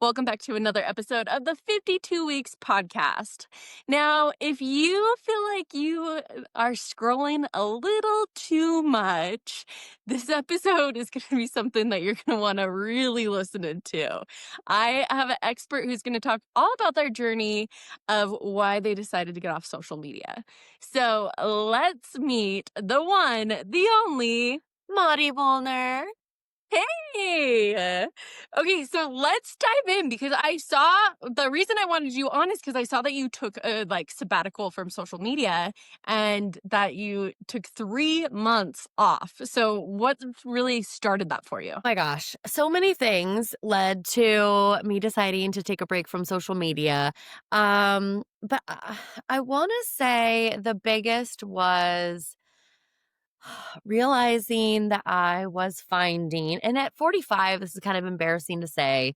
Welcome back to another episode of the 52 Weeks podcast. Now, if you feel like you are scrolling a little too much, this episode is going to be something that you're going to want to really listen into. I have an expert who's going to talk all about their journey of why they decided to get off social media. So let's meet the one, the only Maudie Wuellner. Hey! Okay, so let's dive in because the reason I wanted you on is because I saw that you took a sabbatical from social media and that you took 3 months off. So what really started that for you? My gosh, so many things led to me deciding to take a break from social media. But I want to say the biggest was realizing that I was finding, and at 45, this is kind of embarrassing to say,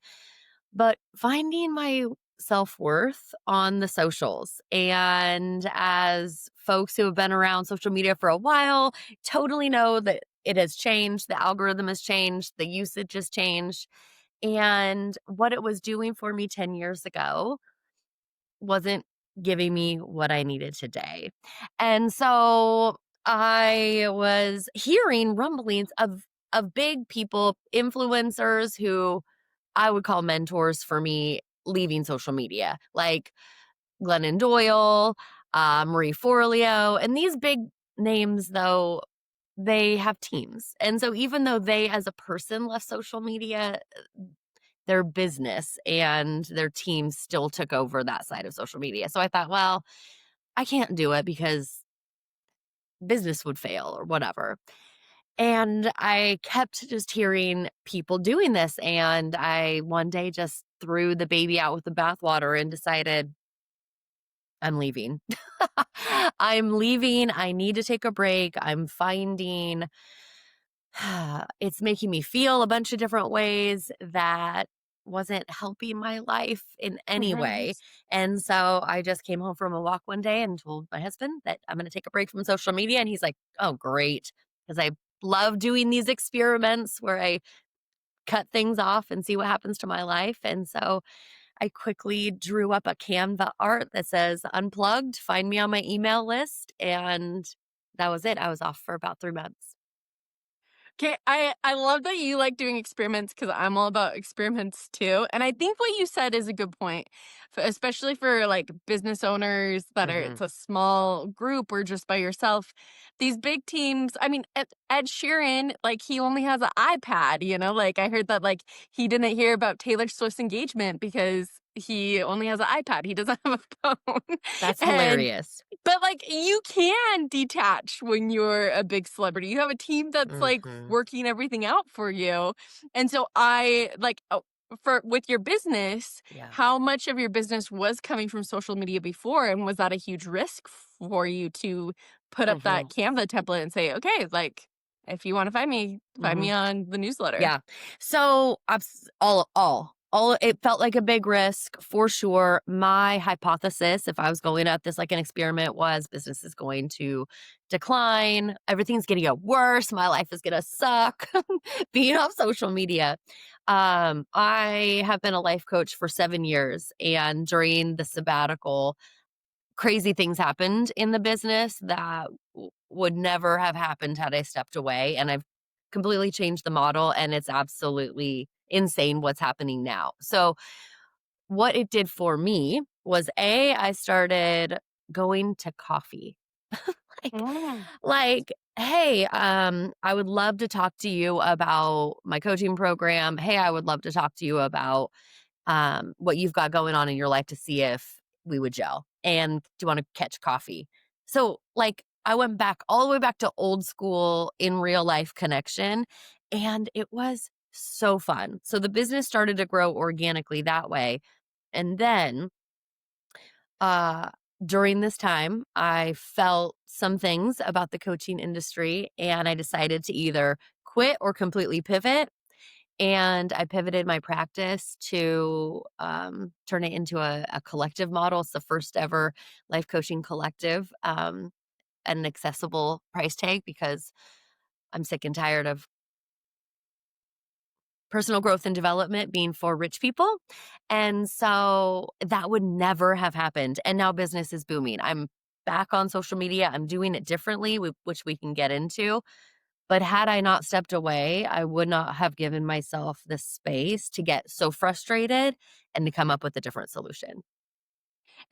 but finding my self-worth on the socials. And as folks who have been around social media for a while totally know that it has changed, the algorithm has changed, the usage has changed. And what it was doing for me 10 years ago wasn't giving me what I needed today. And so I was hearing rumblings of big people, influencers who I would call mentors for me leaving social media, like Glennon Doyle, Marie Forleo, and these big names, though, they have teams. And so even though they as a person left social media, their business and their team still took over that side of social media. So I thought, well, I can't do it because business would fail or whatever. And I kept just hearing people doing this. And I one day just threw the baby out with the bathwater and decided I'm leaving. I'm leaving. I need to take a break. I'm finding it's making me feel a bunch of different ways that wasn't helping my life in any Right. way. And so I just came home from a walk one day and told my husband that I'm going to take a break from social media. And he's like, oh, great. Because I love doing these experiments where I cut things off and see what happens to my life. And so I quickly drew up a Canva art that says unplugged, find me on my email list. And that was it. I was off for about 3 months. Okay, I love that you like doing experiments because I'm all about experiments too. And I think what you said is a good point, especially for business owners that are Hmm. it's a small group or just by yourself. These big teams, I mean, Ed Sheeran, he only has an iPad, Like I heard that he didn't hear about Taylor Swift's engagement because he only has an iPad. He doesn't have a phone. That's And hilarious. but, you can detach when you're a big celebrity. You have a team that's, Mhm. working everything out for you, and so for with your business, Yeah. how much of your business was coming from social media before, and was that a huge risk for you to put up that Mhm. Canva template and say, "Okay, if you wanna find me Mhm. on the newsletter?" Yeah. So, all it felt like a big risk for sure. My hypothesis, if I was going at this like an experiment, was business is going to decline. Everything's gonna get worse. My life is gonna suck being off social media. I have been a life coach for 7 years, and during the sabbatical, crazy things happened in the business that would never have happened had I stepped away. And I've completely changed the model, and it's absolutely insane what's happening now. So, what it did for me was I started going to coffee. like, Mm. like, hey, I would love to talk to you about my coaching program. Hey, I would love to talk to you about what you've got going on in your life to see if we would gel. And do you want to catch coffee? So, I went back all the way back to old school in real life connection, and it was so fun. So, the business started to grow organically that way. And then, uh, during this time, I felt some things about the coaching industry, and I decided to either quit or completely pivot. And I pivoted my practice to turn it into a collective model. It's the first ever life coaching collective at an accessible price tag because I'm sick and tired of personal growth and development being for rich people. And so that would never have happened. And now business is booming. I'm back on social media. I'm doing it differently, which we can get into. But had I not stepped away, I would not have given myself the space to get so frustrated and to come up with a different solution.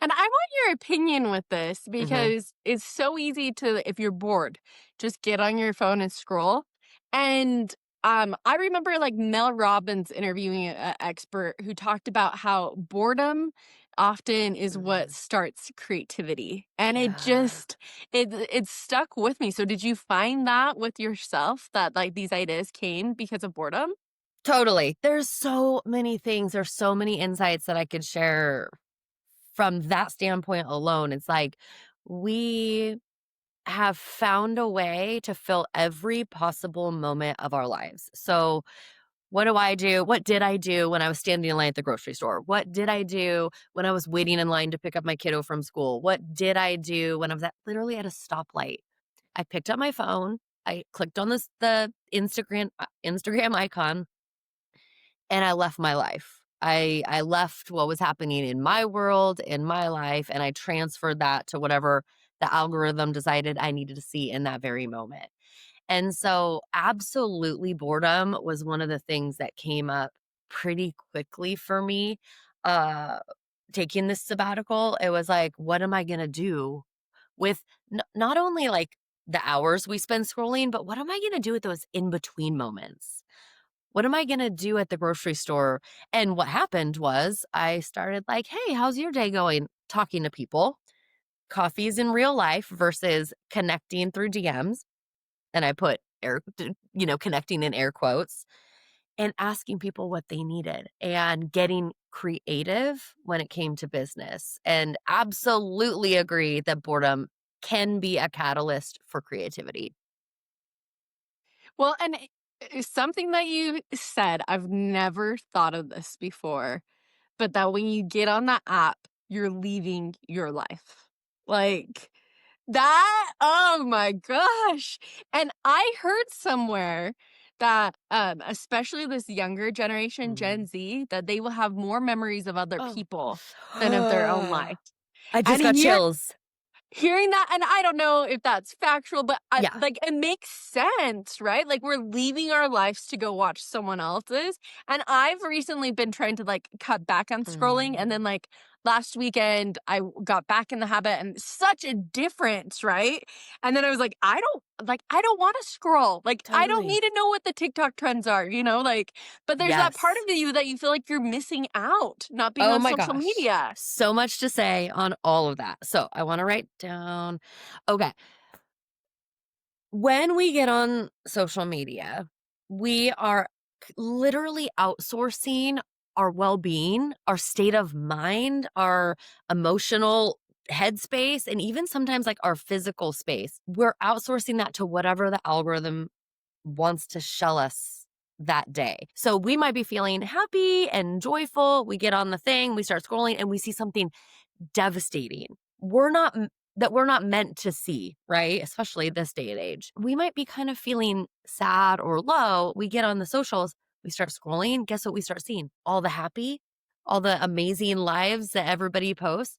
And I want your opinion with this Hmm. because it's so easy to, if you're bored, just get on your phone and scroll. And I remember like Mel Robbins interviewing an expert who talked about how boredom often is what Hmm. starts creativity. And Yeah. it stuck with me. So did you find that with yourself that like these ideas came because of boredom? Totally. There's so many things. There's so many insights that I could share from that standpoint alone. It's like we have found a way to fill every possible moment of our lives. So, what do I do? What did I do when I was standing in line at the grocery store? What did I do when I was waiting in line to pick up my kiddo from school? What did I do when I was literally at a stoplight? I picked up my phone, I clicked on the Instagram icon, and I left my life. I left what was happening in my world, in my life, and I transferred that to whatever the algorithm decided I needed to see in that very moment. And so, absolutely, boredom was one of the things that came up pretty quickly for me. Uh, Taking this sabbatical, it was like, what am I going to do with not only like the hours we spend scrolling, but what am I going to do with those in between moments? What am I going to do at the grocery store? And what happened was I started like, hey, how's your day going? Talking to people. Coffees in real life versus connecting through DMs. And I put connecting in air quotes and asking people what they needed and getting creative when it came to business. And absolutely agree that boredom can be a catalyst for creativity. Well, and something that you said, I've never thought of this before, but that when you get on that app, you're leaving your life. Like that, oh my gosh. And I heard somewhere that especially this younger generation, Gen Mhm. Z, that they will have more memories of other Oh. people than of their own life. I just And got here chills. hearing that, and I don't know if that's factual, but Yeah. like, it makes sense, right? Like, we're leaving our lives to go watch someone else's, and I've recently been trying to, like, cut back on scrolling, and Mm, then, like, last weekend, I got back in the habit, and such a difference, right? And then I was like, I don't wanna scroll, like, I don't totally. need to know what the TikTok trends are, like but there's that part Yes. of you that you feel like you're missing out, not being Oh on my social gosh. media. So much to say on all of that. So I want to write down. Okay. When we get on social media, we are literally outsourcing our well being, our state of mind, our emotional headspace, and even sometimes like our physical space. We're outsourcing that to whatever the algorithm wants to shell us that day. So we might be feeling happy and joyful. We get on the thing, we start scrolling, and we see something devastating. We're not meant to see, right? Especially this day and age. We might be kind of feeling sad or low. We get on the socials, we start scrolling. Guess what we start seeing? All the happy, all the amazing lives that everybody posts.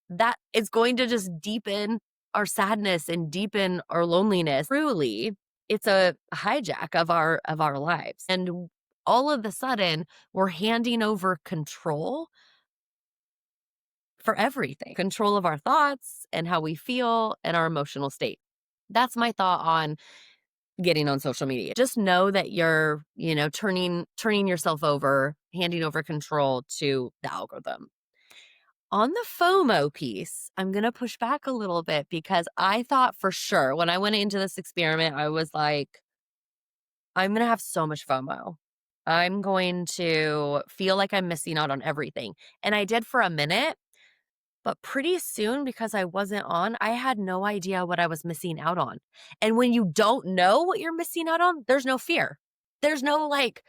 That is going to just deepen our sadness and deepen our loneliness. Truly, it's a hijack of our lives. And all of a sudden, we're handing over control for everything. Control of our thoughts and how we feel and our emotional state. That's my thought on getting on social media. Just know that you're, turning yourself over, handing over control to the algorithm. On the FOMO piece, I'm going to push back a little bit because I thought for sure when I went into this experiment, I was like, I'm going to have so much FOMO. I'm going to feel like I'm missing out on everything. And I did for a minute, but pretty soon because I wasn't on, I had no idea what I was missing out on. And when you don't know what you're missing out on, there's no fear. There's no like,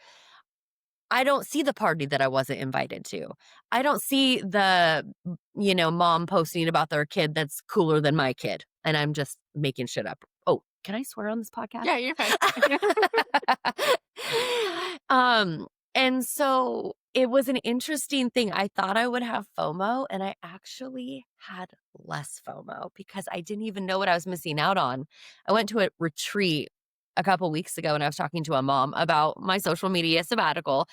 I don't see the party that I wasn't invited to. I don't see the, mom posting about their kid that's cooler than my kid. And I'm just making shit up. Oh, can I swear on this podcast? Yeah, you're fine. Um, and so it was an interesting thing. I thought I would have FOMO, and I actually had less FOMO because I didn't even know what I was missing out on. I went to a retreat a couple weeks ago, and I was talking to a mom about my social media sabbatical,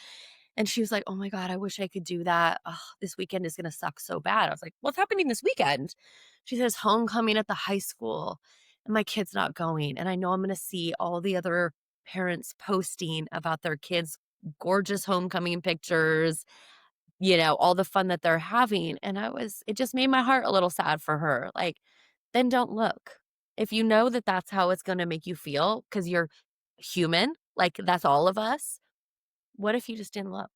and she was like, "Oh my god, I wish I could do that. Ugh, this weekend is gonna suck so bad." I was like, "What's happening this weekend?" She says, "Homecoming at the high school, and my kid's not going, and I know I'm gonna see all the other parents posting about their kids' gorgeous homecoming pictures, all the fun that they're having." And it just made my heart a little sad for her. Like, then don't look. If you know that that's how it's gonna make you feel because you're human, like that's all of us, what if you just didn't look?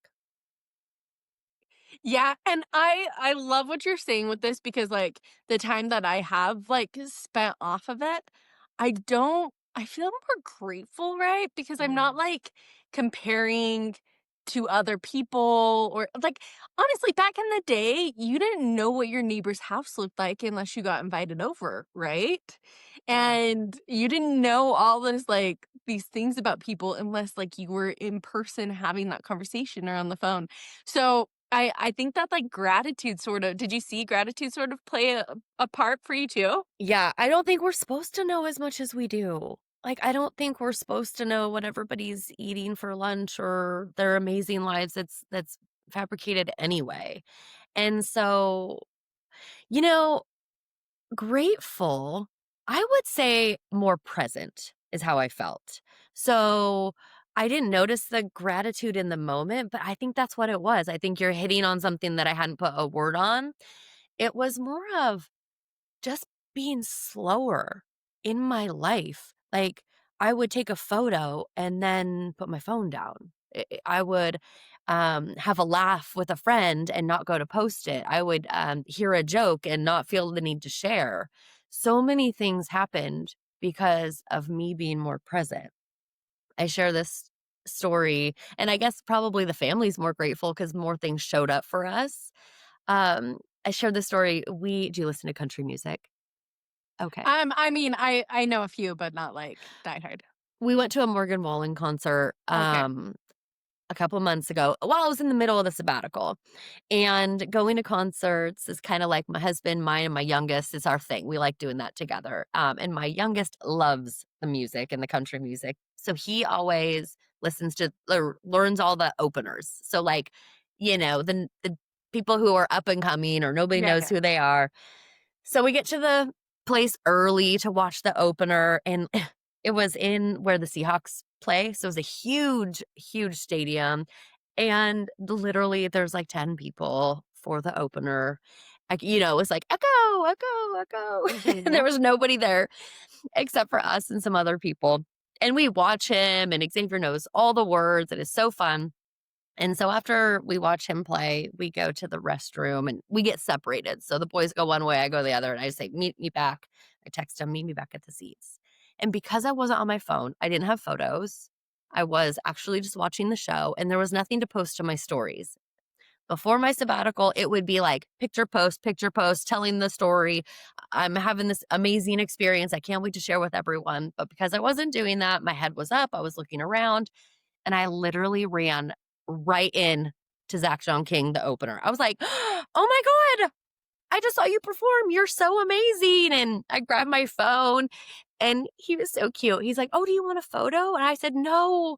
Yeah, and I love what you're saying with this because, like, the time that I have, like, spent off of it, I feel more grateful, right? Because I'm not, Mm. like, comparing to other people or like, honestly, back in the day, you didn't know what your neighbor's house looked like unless you got invited over, right? Yeah. And you didn't know all this, like, these things about people unless, like, you were in person having that conversation or on the phone. So I think that, like, gratitude sort of did you see gratitude sort of play a part for you too? Yeah, I don't think we're supposed to know as much as we do. Like, I don't think we're supposed to know what everybody's eating for lunch or their amazing lives that's fabricated anyway. And so, you know, grateful, I would say more present is how I felt. So, I didn't notice the gratitude in the moment, but I think that's what it was. I think you're hitting on something that I hadn't put a word on. It was more of just being slower in my life. Like, I would take a photo and then put my phone down. I would have a laugh with a friend and not go to post it. I would hear a joke and not feel the need to share. So many things happened because of me being more present. I share this story, and I guess probably the family's more grateful because more things showed up for us. I shared this story. Do you listen to country music? Okay. I mean, I know a few, but not, like, diehard. We went to a Morgan Wallen concert, Okay. a couple months ago while I was in the middle of the sabbatical, and going to concerts is kinda like my husband, mine, and my youngest is our thing. We like doing that together, and my youngest loves the music and the country music, so he always listens to or learns all the openers. So, like, the people who are up and coming or nobody Yeah, knows yeah. who they are. So we get to the place early to watch the opener, and it was in where the Seahawks play, so it was a huge, huge stadium, and literally there's like 10 people for the opener. Like, it was like, "Echo, echo, echo," and there Mhm. was nobody there except for us and some other people, and we watch him, and Xavier knows all the words, and it's so fun. And so after we watch him play, we go to the restroom and we get separated. So the boys go one way, I go the other, and I say, "Meet me back." I text him, "Meet me back at the seats." And because I wasn't on my phone, I didn't have photos. I was actually just watching the show, and there was nothing to post to my stories. Before my sabbatical, it would be like picture post, telling the story. I'm having this amazing experience. I can't wait to share with everyone. But because I wasn't doing that, my head was up. I was looking around, and I literally ran right in to Zach John King, the opener. I was like, "Oh my god, I just saw you perform. You're so amazing." And I grabbed my phone, and he was so cute. He's like, "Oh, do you want a photo?" And I said, "No.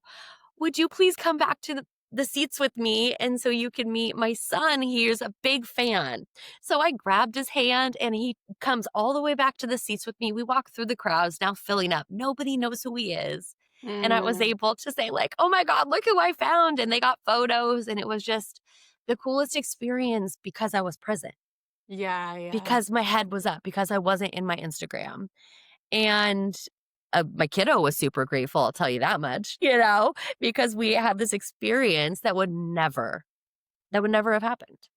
Would you please come back to the seats with me and so you can meet my son? He's a big fan." So I grabbed his hand and he comes all the way back to the seats with me. We walk through the crowds now filling up. Nobody knows who he is. And I was Mm. able to say, like, "Oh my God, look who I found." And they got photos. And it was just the coolest experience because I was present, Yeah, yeah. because my head was up, because I wasn't in my Instagram. And, my kiddo was super grateful, I'll tell you that much, because we had this experience that would never have happened.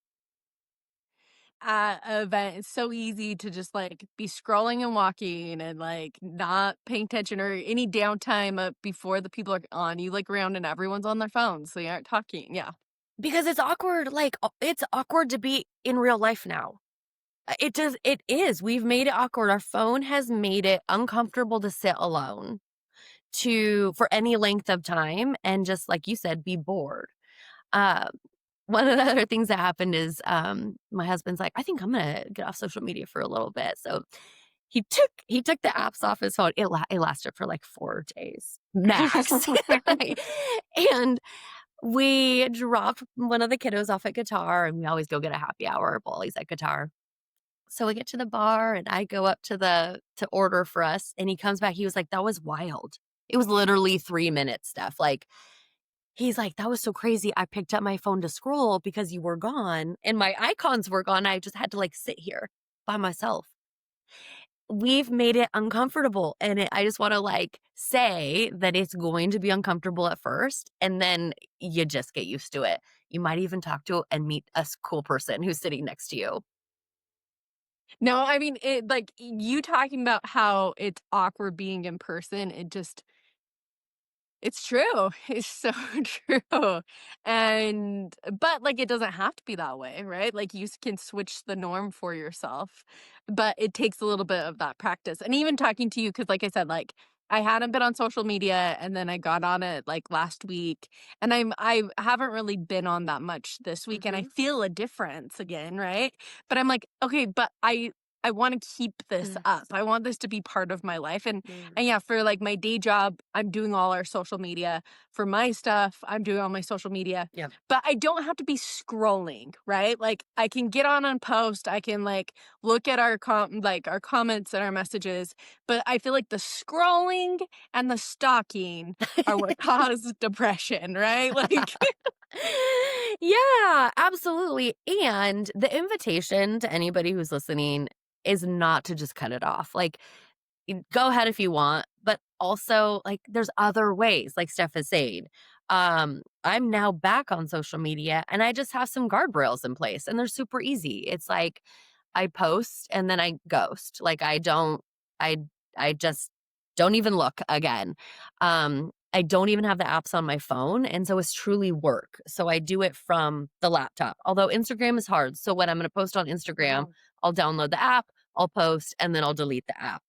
At a event, it's so easy to just, like, be scrolling and walking and, like, not paying attention or any downtime, before the people are on. You look around and everyone's on their phones, so you aren't talking. Yeah. Because it's awkward, like, it's awkward to be in real life now. It is, we've made it awkward. Our phone has made it uncomfortable to sit alone, for any length of time and just, like you said, be bored. Um, one of the other things that happened is, my husband's like, "I think I'm gonna get off social media for a little bit." So he took the apps off his phone. It lasted for like 4 days max. And we dropped one of the kiddos off at guitar, and we always go get a happy hour while he's at guitar. So we get to the bar, and I go up to order for us, and he comes back. He was like, "That was wild." It was literally 3 minutes, Steph. Like, he's like, "That was so crazy. I picked up my phone to scroll because you were gone, and my icons were gone. I just had to, like, sit here by myself." We've made it uncomfortable, and I just wanna, like, say that it's going to be uncomfortable at first, and then you just get used to it. You might even talk to and meet a cool person who's sitting next to you. No, I mean, it like, you talking about how it's awkward being in person, it's true. It's so true. And but, like, it doesn't have to be that way, right? Like, you can switch the norm for yourself, but it takes a little bit of that practice. And even talking to you, because like I said, like, I hadn't been on social media, and then I got on it, like, last week, and I haven't really been on that much this week, and I Mhm. feel a difference again, right? But I'm like, "Okay, but I wanna keep this up. Yes. I want this to be part of my life," Mm. and yeah, for like my day job, I'm doing all our social media. For my stuff, I'm doing all my social media. Yep. But I don't have to be scrolling, right? Like I can get on and post, I can like look at our comments and our messages, but I feel like the scrolling and the stalking are what cause depression, right? Like Yeah, absolutely, and the invitation to anybody who's listening is not to just cut it off. Like, go ahead if you want, but also, like, there's other ways, like Steph is saying. I'm now back on social media, and I just have some guardrails in place, and they're super easy. It's like I post and then I ghost. Like, I I just don't even look again. I don't even have the apps on my phone, and so it's truly work. So I do it from the laptop. Although Instagram is hard. So when I'm going to post on Instagram, Mhm. I'll download the app, I'll post, and then I'll delete the app.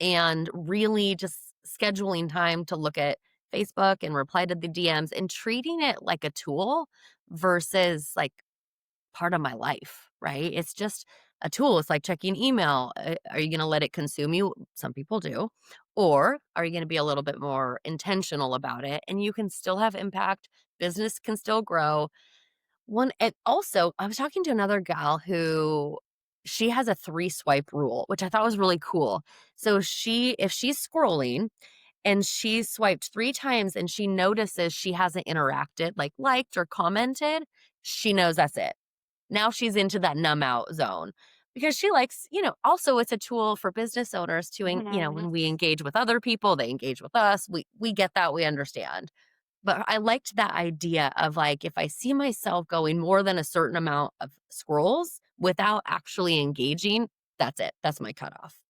And really just scheduling time to look at Facebook and reply to the DMs and treating it like a tool versus like part of my life, right? It's just a tool. It's like checking email. Are you going to let it consume you? Some people do. Or are you going to be a little bit more intentional about it? And you can still have impact. Business can still grow. And also, I was talking to another gal who she has a 3 swipe rule, which I thought was really cool. So if she's scrolling and she's swiped 3 times and she notices she hasn't interacted, like liked or commented, she knows that's it. Now she's into that numb out zone because she likes, also it's a tool for business owners to, Mhm. when we engage with other people, they engage with us. We get that, we understand. But I liked that idea of like, if I see myself going more than a certain amount of scrolls without actually engaging, that's it. That's my cutoff.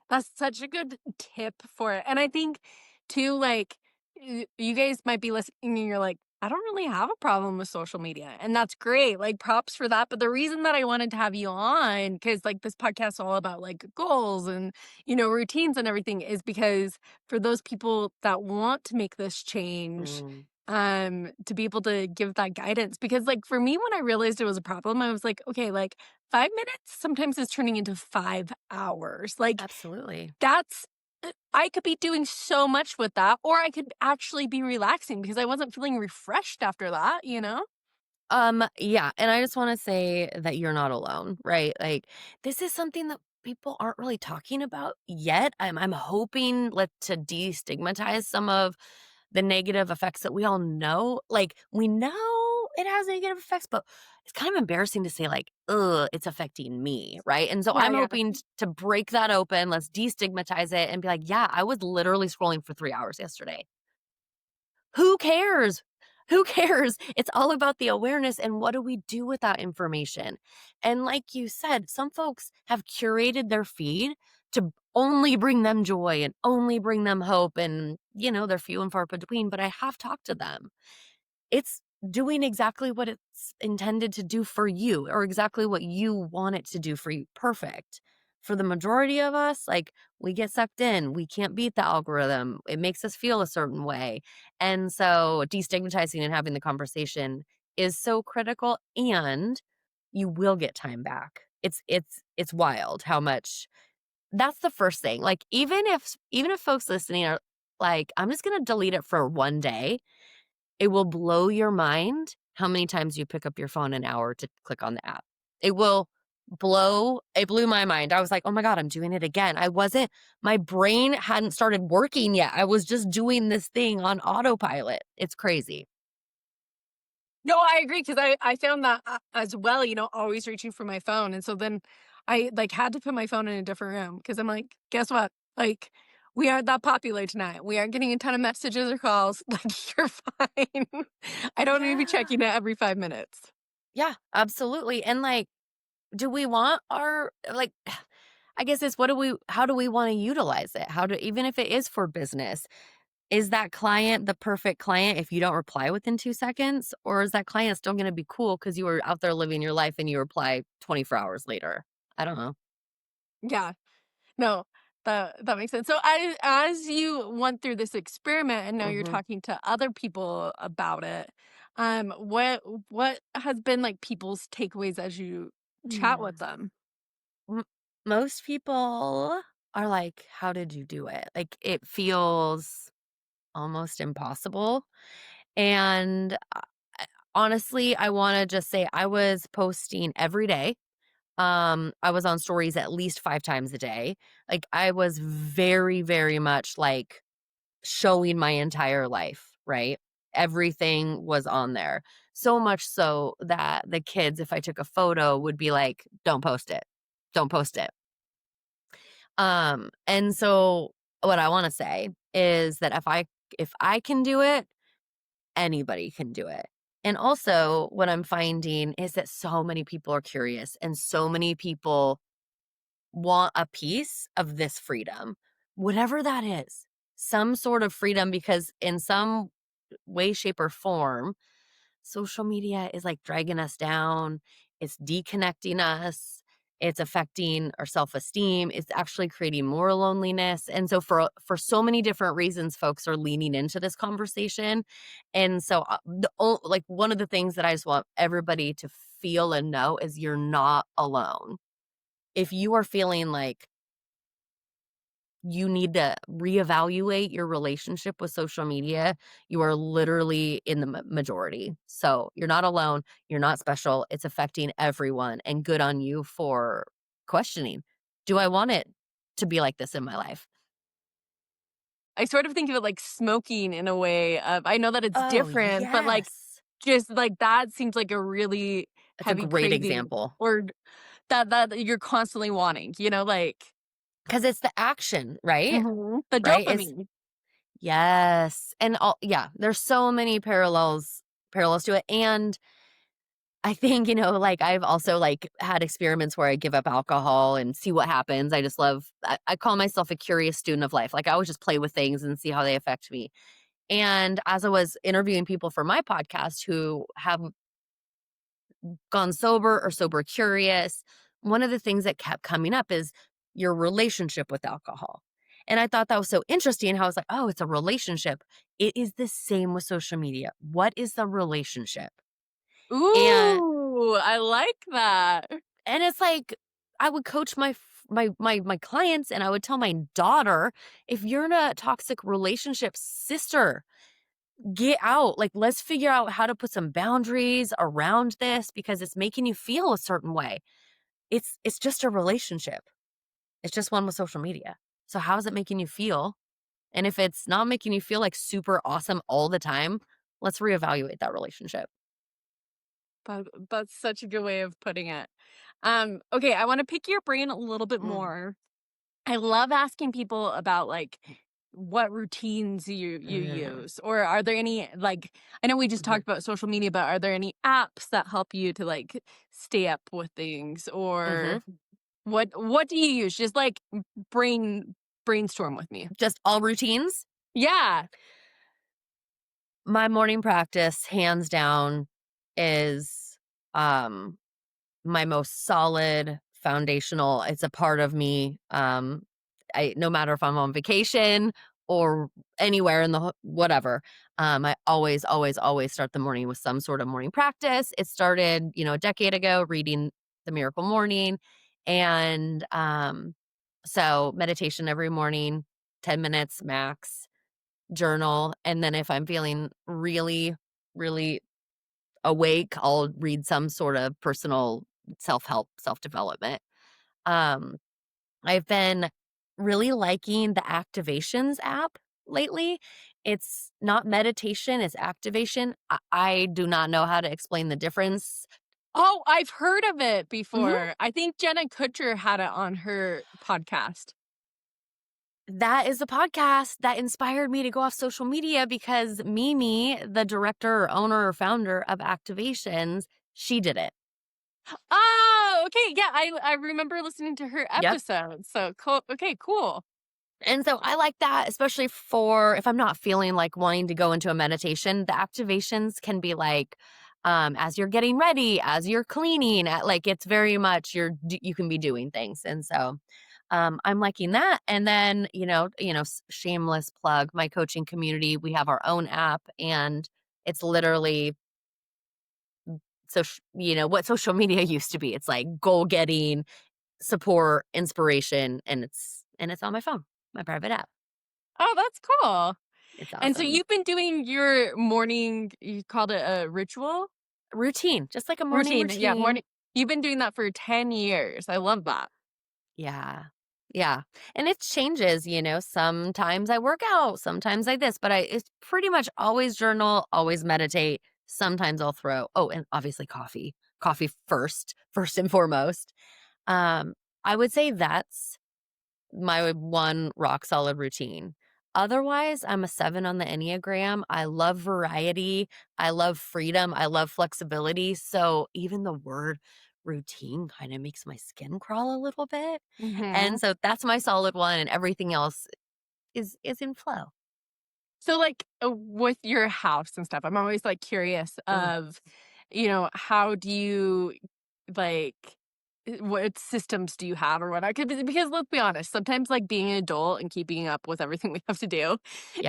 That's such a good tip for it, and I think too, like, you guys might be listening and you're like, "I don't really have a problem with social media," and that's great, like, props for that, but the reason that I wanted to have you on, because like, this podcast is all about, like, goals and, routines and everything, is because for those people that want to make this change, Mm, to be able to give that guidance, because, like, for me, when I realized it was a problem, I was like, "Okay, like, 5 minutes sometimes is turning into 5 hours." Like, absolutely. that's I could be doing so much with that, or I could actually be relaxing because I wasn't feeling refreshed after that, you know? Yeah, and I just want to say that you're not alone, right? Like, this is something that people aren't really talking about yet. I'm hoping to destigmatize some of the negative effects that we all know. Like, we know it has negative effects, but it's kind of embarrassing to say like, "Ugh, it's affecting me," right? And so Yeah, I'm yeah. hoping to break that open. Let's destigmatize it and be like, "Yeah, I was literally scrolling for 3 hours yesterday. Who cares? Who cares? It's all about the awareness and what do we do with that information?" And like you said, some folks have curated their feed to only bring them joy and only bring them hope. And, they're few and far between, but I have talked to them. It's doing exactly what it's intended to do for you or exactly what you want it to do for you. Perfect. for the majority of us, like, we get sucked in. We can't beat the algorithm. It makes us feel a certain way. And so destigmatizing and having the conversation is so critical, and you will get time back. It's wild how much that's the first thing. Like, even if folks listening are like, "I'm just gonna delete it for one day," it will blow your mind how many times you pick up your phone an hour to click on the app. It will it blew my mind. I was like, "Oh my god, I'm doing it again." My brain hadn't started working yet. I was just doing this thing on autopilot. It's crazy. No, I agree because I found that, as well, always reaching for my phone, and so then I, like, had to put my phone in a different room because 'cause I'm like, "Guess what? Like, we aren't that popular tonight. We aren't getting a ton of messages or calls. Like, you're fine. I don't need to be Yeah. checking it every 5 minutes." Yeah, absolutely. And, like, do we want our like, I guess it's how do we wanna utilize it? How do even if it is for business, is that client the perfect client if you don't reply within 2 seconds? Or is that client still gonna be cool because you were out there living your life and you reply 24 hours later? I don't know. Yeah. No, that makes sense. So, as you went through this experiment and now you're Mhm. talking to other people about it, what has been, like, people's takeaways as you chat with Mm. them? M Most people are like, "How did you do it?" Like, it feels almost impossible, and, honestly, I wanna just say I was posting every day. I was on stories at least 5 times a day. Like, I was very, very much, like, showing my entire life, right? Everything was on there. So much so that the kids, if I took a photo, would be like, "Don't post it. Don't post it." And so what I wanna say is that if I can do it, anybody can do it. And also, what I'm finding is that so many people are curious and so many people want a piece of this freedom, whatever that is, some sort of freedom, because in some way, shape, or form, social media is like dragging us down. It's deconnecting us. It's affecting our self-esteem. It's actually creating more loneliness. And so for so many different reasons, folks are leaning into this conversation. And so like one of the things that I just want everybody to feel and know is you're not alone. If you are feeling like you need to reevaluate your relationship with social media, you are literally in the majority. So you're not alone. You're not special. It's affecting everyone. And good on you for questioning, do I want it to be like this in my life? I sort of think of it like smoking in a way of, I know that it's Oh, different, but, like, yes. just, like, that seems like a really It's a heavy great craving, example or that you're constantly wanting, like. because it's the action, right? Mhm. The Right? It's dopamine. yes. And yeah, there's so many parallels to it. And I think, like, I've also, like, had experiments where I give up alcohol and see what happens. I just love I call myself a curious student of life. Like, I always just play with things and see how they affect me. And as I was interviewing people for my podcast who have gone sober or sober curious, one of the things that kept coming up is your relationship with alcohol. And I thought that was so interesting how I was like, "Oh, it's a relationship." It is the same with social media. What is the relationship? And Ooh, I like that. And it's like, I would coach my clients, and I would tell my daughter, "If you're in a toxic relationship, sister, get out. Like, let's figure out how to put some boundaries around this because it's making you feel a certain way. It's just a relationship. It's just one with social media. So how is it making you feel? And if it's not making you feel like super awesome all the time, let's reevaluate that relationship." That's such a good way of putting it. Okay, I wanna pick your brain a little bit Mm, more. I love asking people about, like, what routines you mm, use, or are there any, like, I know we just mhm, talked about social media, but are there any apps that help you to, like, stay up with things, or mhm. what do you use? Just, like, brainstorm with me. Just all routines. Yeah. My morning practice, hands down, is, um, my most solid foundational. It's a part of me. I no matter if I'm on vacation or anywhere in the whatever, I always, always, always start the morning with some sort of morning practice. It started, a decade ago, reading The Miracle Morning, and so meditation every morning, 10 minutes max, journal, and then if I'm feeling really, really awake, I'll read some sort of personal self-help, self-development. Um, I've been really liking the Activations app lately. It's not meditation, it's activation. I do not know how to explain the difference. Oh, I've heard of it Mhm. before. I think Jenna Kutcher had it on her podcast. That is the podcast that inspired me to go off social media because Mimi, the director or owner or founder of Activations, she did it. Oh, okay, yeah, I remember listening to her Yep. episode, so cool. Okay, cool. And so I like that, especially for if I'm not feeling like wanting to go into a meditation. The activations can be like, as you're getting ready, as you're cleaning, like it's very much you can be doing things. And so I'm liking that. And then, shameless plug, my coaching community, we have our own app, and it's literally, so, what social media used to be. It's like goal getting, support, inspiration, and it's on my phone, my private app. Oh, that's cool. It's And so awesome. you've been doing your morning, you called it a ritual? Routine, just like a morning Routine, yeah, routine. morning. You've been doing that for 10 years. I love that. Yeah. Yeah. And it changes, sometimes I work out, sometimes I this, but it's pretty much always journal, always meditate. Sometimes I'll throw, oh, and obviously coffee. Coffee first and foremost. Um, I would say that's my one rock solid routine. Otherwise, I'm a 7 on the Enneagram. I love variety. I love freedom. I love flexibility. So even the word routine kind of makes my skin crawl a little bit. And Mhm. so that's my solid one, and everything else is in flow. So, like, with your house and stuff, I'm always, like, curious Mm, of, how do you, like, what systems do you have or whatnot? Because let's be honest, sometimes, like, being an adult and keeping up with everything we have to do,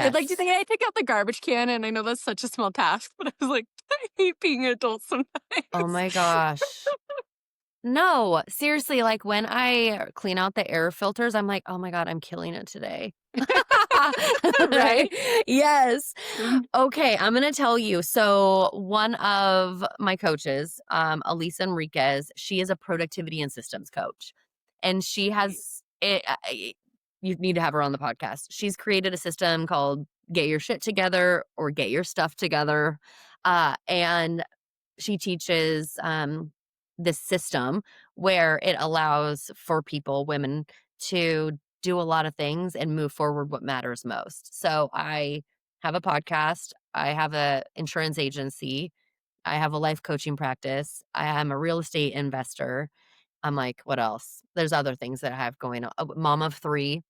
like, do you yes. think I take out the garbage can? And I know that's such a small task, but I was like, I hate being an adult Oh sometimes. my gosh. No, seriously, like when I clean out the air filters, I'm like, "Oh my god, I'm killing it today." Right? Right? Yes. Mm. Okay, I'm gonna tell you. So one of my coaches, Elisa Enriquez, she is a productivity and systems coach. And she has you need to have her on the podcast. She's created a system called Get Your Shit Together or Get Your Stuff Together. And she teaches this system where it allows for people, women, to do a lot of things and move forward what matters most. So I have a podcast, I have a insurance agency, I have a life coaching practice, I am a real estate investor. I'm like, what else? There's other things that I have going on. Mom of 3,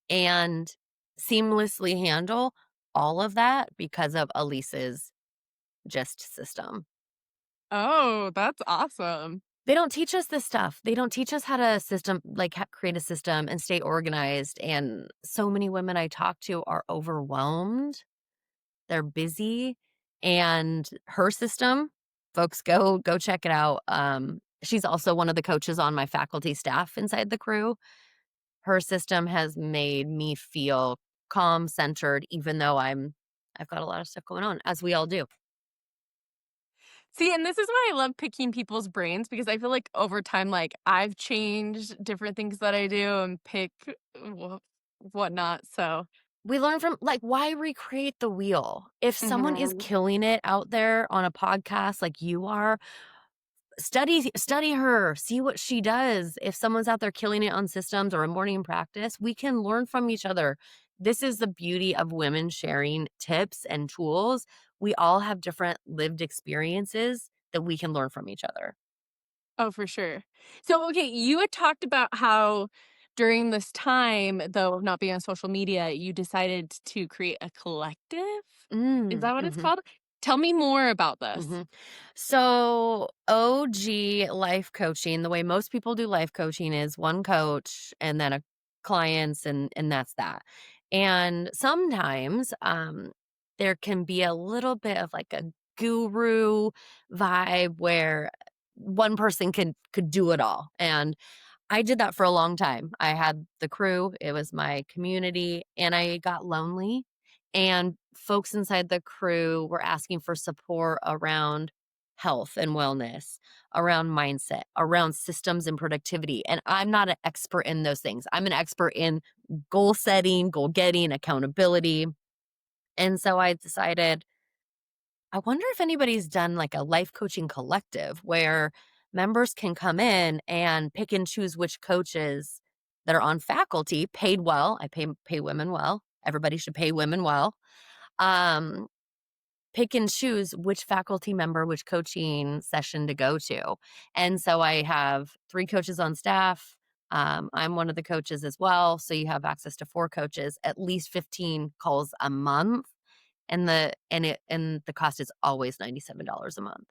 and seamlessly handle all of that because of Elisa's GIST system. Oh, that's awesome. They don't teach us this stuff. They don't teach us how to create a system and stay organized. And so many women I talk to are overwhelmed. They're busy, and her system, folks, go check it out. She's also one of the coaches on my faculty staff inside the crew. Her system has made me feel calm, centered, even though I've got a lot of stuff going on, as we all do. See, and this is why I love picking people's brains because I feel like over time, like I've changed different things that I do and pick wha- whatnot. So, We learn from, like, why recreate the wheel? If someone is mhm. killing it out there on a podcast like you are, study her, see what she does. If someone's out there killing it on systems or a morning practice, we can learn from each other. This is the beauty of women sharing tips and tools. We all have different lived experiences that we can learn from each other. Oh, for sure. So, okay, you had talked about how during this time, though, of not being on social media, you decided to create a collective. Is that what it's Mhm. called? Tell me more about this. Mhm. So, OG life coaching, the way most people do life coaching is one coach and then a clients and that's that. And sometimes there can be a little bit of like a guru vibe where one person could do it all. And I did that for a long time. I had the crew, it was my community, and I got lonely. And folks inside the crew were asking for support around health and wellness, around mindset, around systems and productivity. And I'm not an expert in those things. I'm an expert in goal setting, goal getting, accountability. And so I decided I wonder if anybody's done like a life coaching collective where members can come in and pick and choose which coaches that are on faculty, paid well. I pay women well. Everybody should pay women well. Um, Pick and choose which faculty member, which coaching session to go to. And so I have 3 coaches on staff. I'm one of the coaches as well. So you have access to 4 coaches, at least 15 calls a month and the cost is always $97 a month.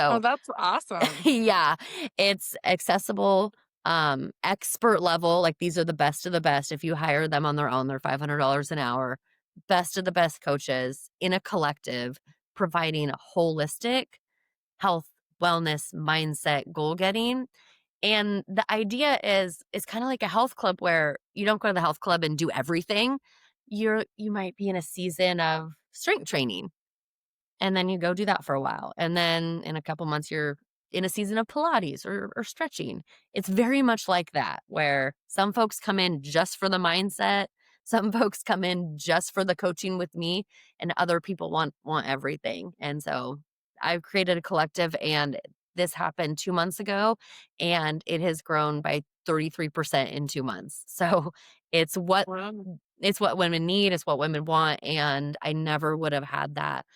Oh, So, that's awesome. yeah, it's accessible, expert level, like, these are the best of the best. If you hire them on their own, they're $500 an hour. Best of the best coaches in a collective providing a holistic health, wellness, mindset, goal getting, and the idea is it's kinda like a health club where you don't go to the health club and do everything. You might be in a season of strength training, and then you go do that for a while, and then in a couple months, you're in a season of Pilates or stretching. It's very much like that, where some folks come in just for the mindset, some folks come in just for the coaching with me, and other people want everything, and so I've created a collective, and this happened 2 months ago, and it has grown by 33% in 2 months. So, it's what Wow. it's what women need, it's what women want, and I never would have had that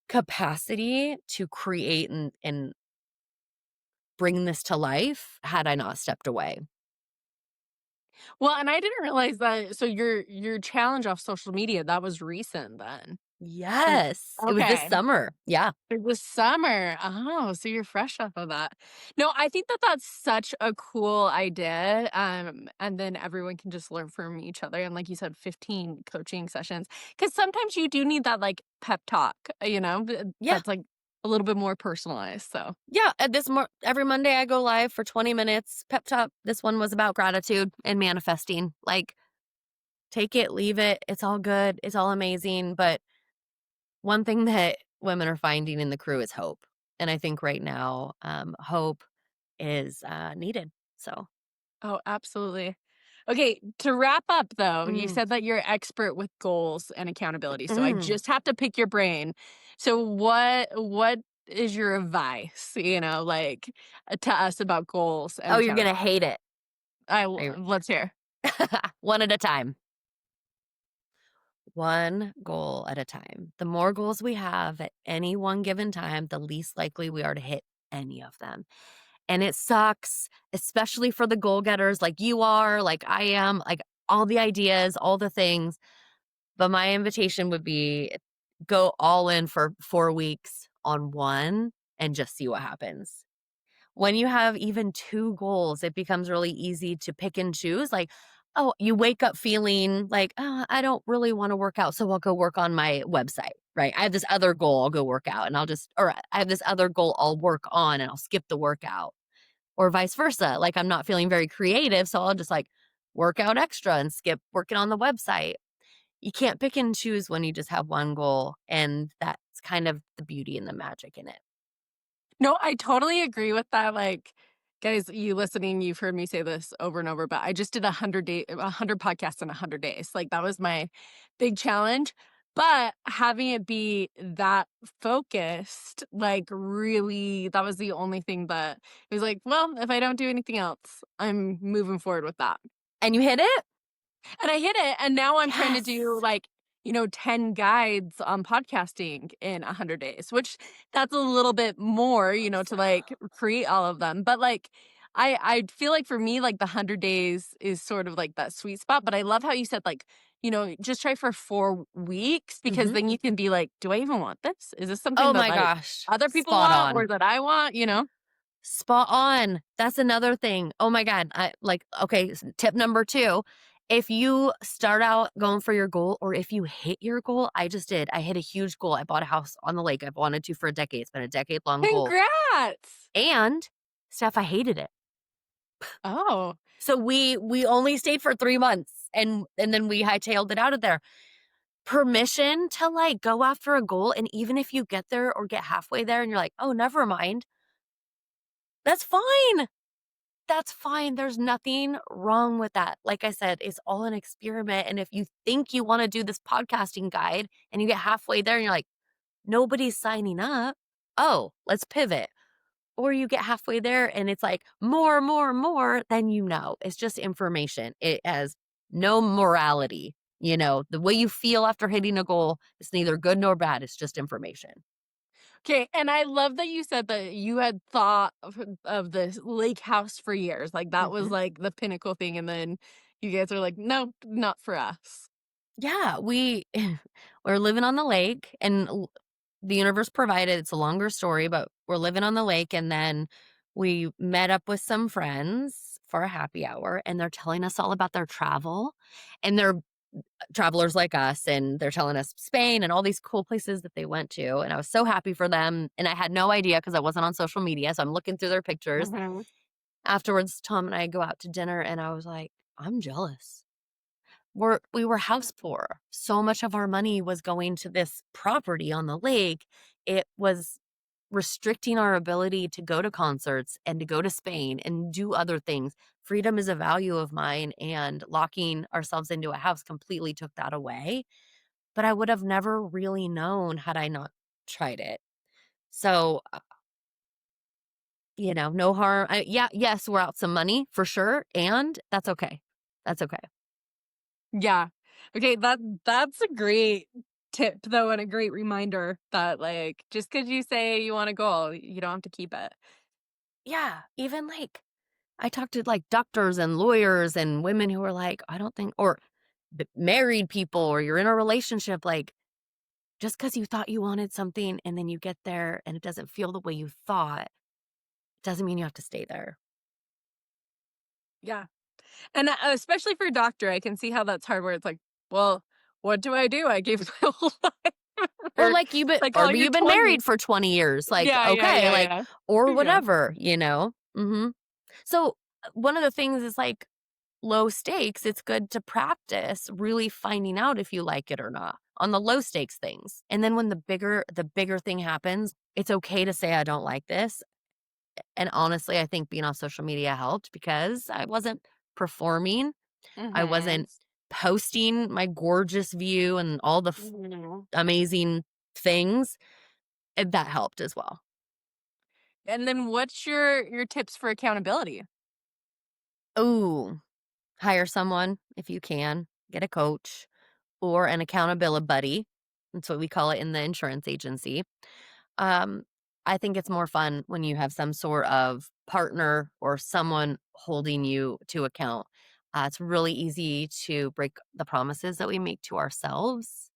capacity to create and bring this to life had I not stepped away. Well, and I didn't realize that so your challenge off social media, that was recent then. Like Yes, it was this okay. summer. Yeah. It was summer. Oh, so you're fresh off of that. No, I think that that's such a cool idea. And then everyone can just learn from each other. And like you said, 15 coaching sessions. Because sometimes you do need that like pep talk, Yeah. that's like a little bit more personalized. So, Yeah, every Monday I go live for 20 minutes, pep talk. This one was about gratitude and manifesting. Like, take it, leave it. It's all good. It's all amazing, but one thing that women are finding in the crew is hope. And I think right now, hope is, needed. So, oh, absolutely. Okay, to wrap up though, you mm, said that you're expert with goals and accountability. So I mm. just have to pick your brain. So what is your advice, to us about goals and Oh, you're gonna accountability? hate it. Are you Let's hear. one at a time. One goal at a time. The more goals we have at any one given time, the least likely we are to hit any of them. And it sucks, especially for the goal getters like you are, like I am, like all the ideas, all the things. But my invitation would be go all in for 4 weeks on one and just see what happens. When you have even 2 goals, it becomes really easy to pick and choose, like, oh, you wake up feeling like, "Oh, I don't really wanna work out, so I'll go work on my website," right? I have this other goal, I'll go work out, and I have this other goal I'll work on, and I'll skip the workout, or vice versa, like, I'm not feeling very creative, so I'll just, like, work out extra and skip working on the website. You can't pick and choose when you just have 1 goal, and that's kind of the beauty and the magic in it. No, I totally agree with that. Like, guys, you listening, you've heard me say this over and over, but I just did 100 podcasts in 100 days. Like that was my big challenge. But having it be that focused, like really, that was the only thing that it was like, well, if I don't do anything else, I'm moving forward with that. And you hit it? And I hit it, and now I'm trying to do, Yes. 10 guides on podcasting in 100 days, which that's a little bit more, to, Awesome. create all of them, but, I feel like for me, like, the 100 days is sort of, like, that sweet spot, but I love how you said, like, just try for 4 weeks because Mhm. then you can be like, "Do I even want this? Is this something Oh that, my like, gosh. other people Spot want or on. that I want?" Spot on. That's another thing. Oh my god. Okay, tip number 2, if you start out going for your goal or if you hit your goal, I just did. I hit a huge goal. I bought a house on the lake. I've wanted to for a decade. It's been a decade-long goal. Congrats! And, Steph, I hated it. Oh. So we only stayed for 3 months and then we hightailed it out of there. Permission to, like, go after a goal, and even if you get there or get halfway there and you're like, "Oh, never mind," that's fine. That's fine. There's nothing wrong with that. Like I said, it's all an experiment, and if you think you wanna do this podcasting guide and you get halfway there and you're like, "Nobody's signing up. Oh, let's pivot." Or you get halfway there and it's like, "More, more, more," then it's just information. It has no morality, The way you feel after hitting a goal is neither good nor bad, it's just information. Okay, and I love that you said that you had thought of this lake house for years, like, that was, Mhm. like, the pinnacle thing, and then you guys are like, "No, not for us." Yeah, we're living on the lake and the universe provided. It's a longer story, but we're living on the lake and then we met up with some friends for a happy hour and they're telling us all about their travel and they're travelers like us and they're telling us Spain and all these cool places that they went to and I was so happy for them and I had no idea because I wasn't on social media so I'm looking through their pictures. Mhm. Afterwards Tom and I go out to dinner and I was like, I'm jealous. We were house poor. So much of our money was going to this property on the lake. It was restricting our ability to go to concerts and to go to Spain and do other things. Freedom is a value of mine, and locking ourselves into a house completely took that away. But I would have never really known had I not tried it. So, no harm. Yeah, yes, we're out some money for sure. And that's okay. That's okay. Yeah. Okay, that's a great tip, though, and a great reminder that, like, just because you say you want a goal, you don't have to keep it. Yeah. Even like, I talked to like doctors and lawyers and women who are like, I don't think, or married people, or you're in a relationship, like, just because you thought you wanted something and then you get there and it doesn't feel the way you thought, doesn't mean you have to stay there. Yeah. And, especially for a doctor, I can see how that's hard where it's like, "Well, what do I do? I gave my whole life Or or, like like, all your you've been 20s." married for 20 years, like, Yeah, yeah, okay, yeah, like, yeah. or Yeah. whatever. So one of the things is like low stakes, it's good to practice really finding out if you like it or not on the low stakes things. And then when the bigger thing happens, it's okay to say I don't like this. And honestly, I think being on social media helped because I wasn't performing. I Mhm. wasn't posting my gorgeous view and all the Mhm. amazing things. And that helped as well. And then what's your tips for accountability? Ooh, hire someone if you can, get a coach or an accountability buddy. That's what we call it in the insurance agency. Um, I think it's more fun when you have some sort of partner or someone holding you to account. It's really easy to break the promises that we make to ourselves.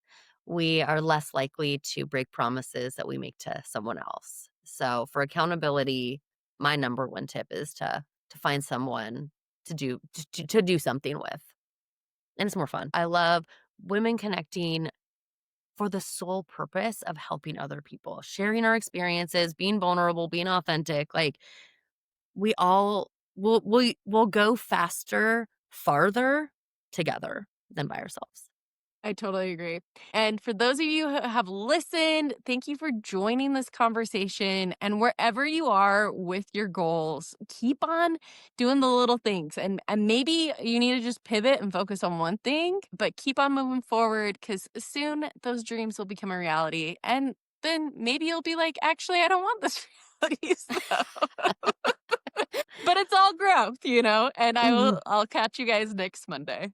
We are less likely to break promises that we make to someone else. So for accountability, my number one tip is to find someone to do something with. And it's more fun. I love women connecting for the sole purpose of helping other people, sharing our experiences, being vulnerable, being authentic. Like we all will go faster, farther together than by ourselves. I totally agree. And for those of you who have listened, thank you for joining this conversation. And wherever you are with your goals, keep on doing the little things. And maybe you need to just pivot and focus on one thing, but keep on moving forward because soon those dreams will become a reality. And then maybe you'll be like, actually, I don't want this reality. But it's all growth, And Mhm. I'll catch you guys next Monday.